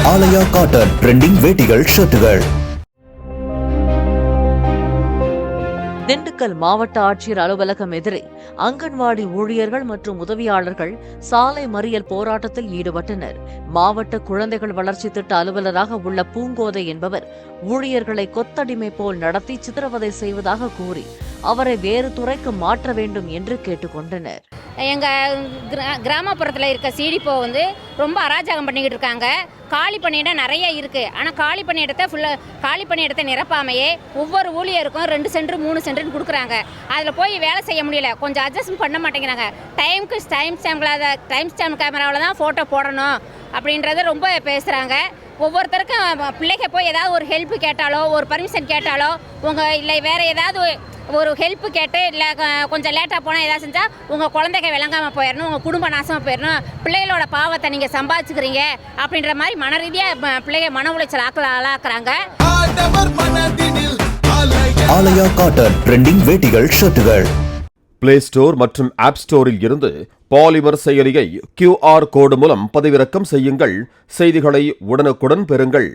ஆலயா cotton trending வேட்டிகள் ஷர்ட்டுகள். Dindigul மாவட்ட ஆட்சியர் அலுவலகம் எதிரே அங்கன்வாடி ஊழியர்கள் மற்றும் உதவியாளர்கள் சாலை மறியல் போராட்டத்தில் ஈடுபட்டனர். மாவட்ட குழந்தைகள் வளர்ச்சி திட்ட அலுவலராக உள்ள பூங்கோதை என்பவர் ஊழியர்களை கொத்தடிமை போல் நடத்தி சித்திரவதை செய்வதாக கூறி அவரை வேறு துறைக்கு மாற்ற வேண்டும் என்று கேட்டுக்கொண்டனர். எங்க கிராமப்புறத்தில் இருக்க சிடிபோ ரொம்ப அராஜகம் பண்ணிக்கிட்டு இருக்காங்க. காலி பணியிடம் நிறைய இருக்கு. ஆனால் காலி பணியிடத்தை நிரப்பாமையே ஒவ்வொரு ஊழியருக்கும் 2 சென்ட் 3 சென்ட் கொடுக்குறாங்க. அதில் போய் வேலை செய்ய முடியல. கொஞ்சம் அட்ஜஸ்ட் பண்ண மாட்டேங்கிறாங்க. டைம் ஸ்டாம்ப் கேமராவில் தான் ஃபோட்டோ போடணும் அப்படின்றத ரொம்ப பேசுகிறாங்க. ஒவ்வொருத்தருக்கும் பிள்ளைங்க போய் ஏதாவது ஒரு ஹெல்ப் கேட்டாலோ ஒரு பர்மிஷன் கேட்டாலோ இல்லை வேறு ஏதாவது ஒரு ஹெல்ப் கேட்டு இல்லை கொஞ்சம் லேட்டாக போனால் ஏதாவது செஞ்சால் உங்கள் குழந்தைங்க விளங்காமல் போயிடணும், உங்கள் குடும்ப நாசமாக போயிடணும், பிள்ளைகளோட பாவத்தை நீங்கள் சம்பாதிச்சுக்கிறீங்க அப்படின்ற மாதிரி மன ரீதியாக பிள்ளைங்க மன உளைச்சல் ஆளாக்குறாங்க. ஆலயா காட்டன் ட்ரெண்டிங் வேட்டிகள் ஷர்ட்டுகள். பிளே ஸ்டோர் மற்றும் ஆப் ஸ்டோரில் இருந்து பாலிமர் செயலியை QR கோடு மூலம் பதிவிறக்கம் செய்யுங்கள். செய்திகளை உடனுக்குடன் பெறுங்கள்.